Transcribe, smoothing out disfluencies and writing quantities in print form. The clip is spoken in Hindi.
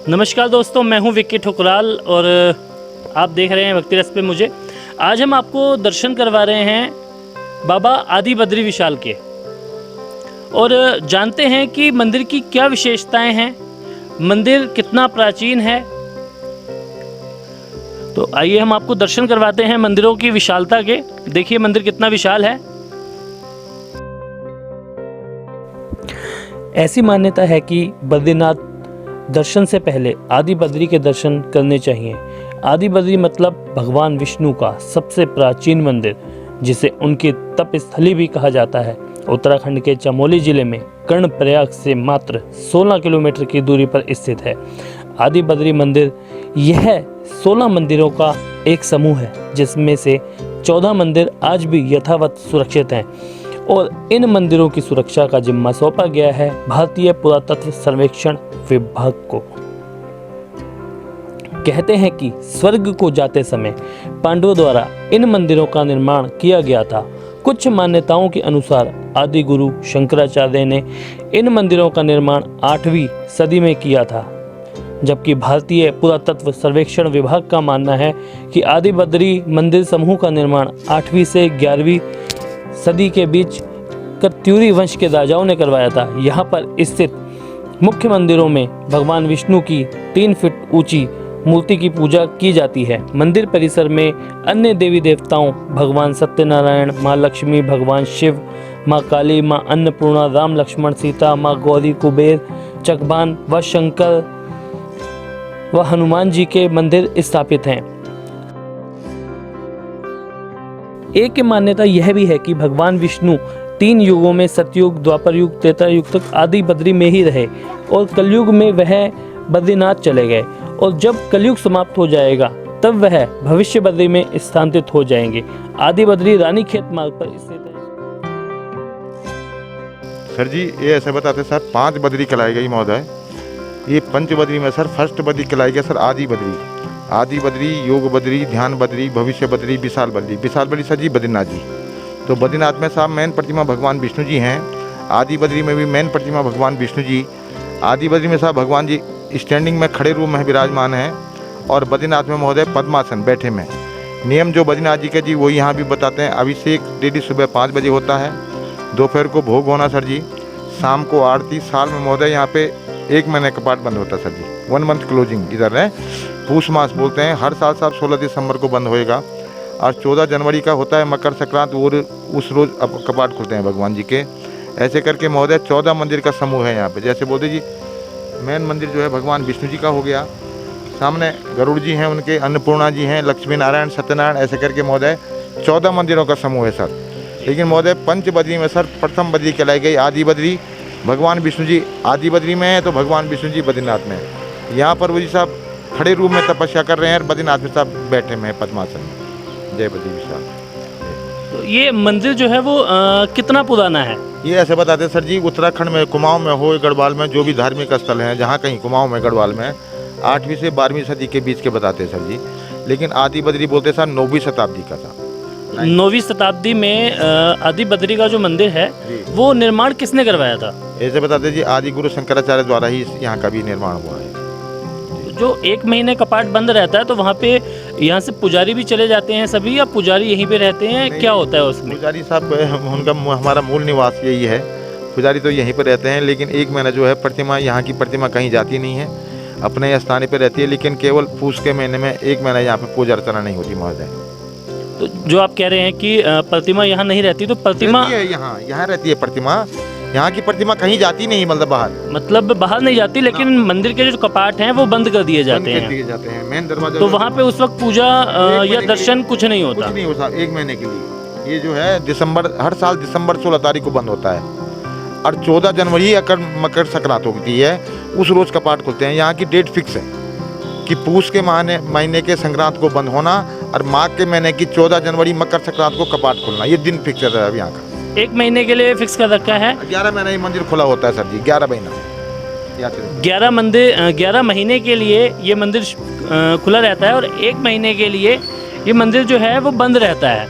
नमस्कार दोस्तों, मैं हूं विक्की ठुकराल और आप देख रहे हैं भक्ति रस पे मुझे। आज हम आपको दर्शन करवा रहे हैं बाबा आदि बद्री विशाल के और जानते हैं कि मंदिर की क्या विशेषताएं हैं, मंदिर कितना प्राचीन है। तो आइए हम आपको दर्शन करवाते हैं मंदिरों की विशालता के। देखिए मंदिर कितना विशाल है। ऐसी मान्यता है कि बद्रीनाथ दर्शन से पहले आदि बद्री के दर्शन करने चाहिए। आदि बद्री मतलब भगवान विष्णु का सबसे प्राचीन मंदिर, जिसे उनकी तप स्थली भी कहा जाता है। उत्तराखंड के चमोली जिले में कर्णप्रयाग से मात्र 16 किलोमीटर की दूरी पर स्थित है आदि बद्री मंदिर। यह 16 मंदिरों का एक समूह है, जिसमें से 14 मंदिर आज भी यथावत सुरक्षित हैं और इन मंदिरों की सुरक्षा का जिम्मा सौंपा गया है भारतीय पुरातत्व सर्वेक्षण विभाग को। कहते हैं कि स्वर्ग को जाते समय पांडवों द्वारा इन मंदिरों का निर्माण किया गया था। कुछ मान्यताओं के अनुसार आदि गुरु शंकराचार्य ने इन मंदिरों का निर्माण 8वीं सदी में किया था, जबकि भारतीय पुरातत्व सर्वेक्षण विभाग का मानना है कि आदि बद्री मंदिर समूह का निर्माण 8वीं से 11वीं सदी के बीच कत्यूरी वंश के राजाओं ने करवाया था। यहाँ पर स्थित मुख्य मंदिरों में भगवान विष्णु की 3 फीट ऊंची मूर्ति की पूजा की जाती है। मंदिर परिसर में अन्य देवी देवताओं भगवान सत्यनारायण, माँ लक्ष्मी, भगवान शिव, माँ काली, माँ अन्नपूर्णा, राम लक्ष्मण सीता, माँ गौरी, कुबेर, चकबान व शंकर व हनुमान जी के मंदिर स्थापित हैं। एक मान्यता यह भी है कि भगवान विष्णु 3 युगों में सतयुग, द्वापर युग, त्रेता युग तक आदि बद्री में ही रहे और कलयुग में वह बद्रीनाथ चले गए, और जब कलयुग समाप्त हो जाएगा तब वह भविष्य बद्री में स्थानांतरित हो जाएंगे। आदि बद्री रानीखेत मार्ग पर स्थित है। सर जी, ये ऐसे बताते सर 5 बद्री कहलाई गई महोदय। ये पंच बद्री में सर फर्स्ट बद्री कहलाई गया सर आदि बद्री। आदि बद्री, योग बद्री, ध्यान बद्री, भविष्य बद्री, विशाल बद्री। विशाल बद्री सर जी बद्रीनाथ जी। तो बद्रीनाथ में साहब मेन प्रतिमा भगवान विष्णु जी हैं। आदि बद्री में भी मेन प्रतिमा भगवान विष्णु जी। आदि बद्री में साहब भगवान जी स्टैंडिंग में खड़े रूप में विराजमान हैं, और बद्रीनाथ में महोदय पद्मासन बैठे में। नियम जो बद्रीनाथ जी के जी वो यहाँ भी बताते हैं। अभिषेक डेली सुबह 5 बजे होता है, दोपहर को भोग होना सर जी, शाम को आरती। साल में महोदय यहाँ पे 1 महीने कपाट बंद होता है सर जी, 1 मंथ क्लोजिंग इधर है। पूष मास बोलते हैं। हर साल साहब 16 दिसंबर को बंद होएगा, और 14 जनवरी का होता है मकर संक्रांति, और उस रोज़ अब कपाट खुलते हैं भगवान जी के। ऐसे करके महोदय 14 मंदिर का समूह है यहाँ पे। जैसे बोलते जी मेन मंदिर जो है भगवान विष्णु जी का हो गया, सामने गरुड़ जी हैं, उनके अन्नपूर्णा जी हैं, लक्ष्मी नारायण, सत्यनारायण, ऐसे करके महोदय 14 मंदिरों का समूह है सर। लेकिन महोदय पंच बद्री में सर प्रथम बद्री कहलाई गई आदि बद्री। भगवान विष्णु जी आदि बद्री में है, तो भगवान विष्णु जी बद्रीनाथ में है। यहाँ पर वो जी साहब खड़े रूप में तपस्या कर रहे हैं, और बद्रीनाथ में साहब बैठे में है पद्मासन में। जय बद्री विशाल। तो ये मंदिर जो है वो कितना पुराना है? ये ऐसे बताते सर जी, उत्तराखंड में कुमाऊं में हो, गढ़वाल में, जो भी धार्मिक स्थल हैं, जहाँ कहीं कुमाऊं में, गढ़वाल में 8वीं से 12वीं सदी के बीच के बताते सर जी। लेकिन आदि बद्री बोलते सर 9वीं शताब्दी का था। 9वीं शताब्दी में आदि बद्री का जो मंदिर है वो निर्माण किसने करवाया था? ऐसे बताते जी आदि गुरु शंकराचार्य द्वारा ही यहाँ का भी निर्माण हुआ है। जो 1 महीने कपाट बंद रहता है, तो वहाँ पे यहाँ से पुजारी भी चले जाते हैं सभी, या पुजारी यहीं पे रहते हैं? क्या होता है उसमें? पुजारी साहब उनका हमारा मूल निवास यही है। पुजारी तो यहीं पर रहते हैं, लेकिन 1 महीना जो है प्रतिमा, यहाँ की प्रतिमा कहीं जाती नहीं है, अपने स्थान पर रहती है। लेकिन केवल पूष के महीने में 1 महीना यहाँ पे पूजा अर्चना नहीं होती महोदय। तो जो आप कह रहे हैं कि प्रतिमा यहाँ नहीं रहती, तो प्रतिमा यहाँ रहती है प्रतिमा। यहाँ की प्रतिमा कहीं जाती नहीं, मतलब बाहर नहीं जाती, लेकिन मंदिर के जो कपाट हैं वो बंद कर दिए जाते हैं। मेन दरवाजा। तो वहाँ पे उस वक्त पूजा या दर्शन कुछ नहीं होता? कुछ नहीं होता 1 महीने के लिए। ये जो है दिसंबर, हर साल दिसंबर 16 तारीख को बंद होता है, और 14 जनवरी अगर मकर संक्रांति होती है उस रोज कपाट खुलते हैं। यहाँ की डेट फिक्स है कि पूष के महीने के संक्रांत को बंद होना, और माघ के महीने की 14 जनवरी मकर संक्रांत को कपाट खुलना। ये दिन फिक्स है अब यहाँ का। 1 महीने के लिए फिक्स कर रखा है। 11 महीने ये मंदिर खुला होता है सर जी, 11 महीना। 11 महीने के लिए ये मंदिर खुला रहता है, और 1 महीने के लिए ये मंदिर जो है वो बंद रहता है।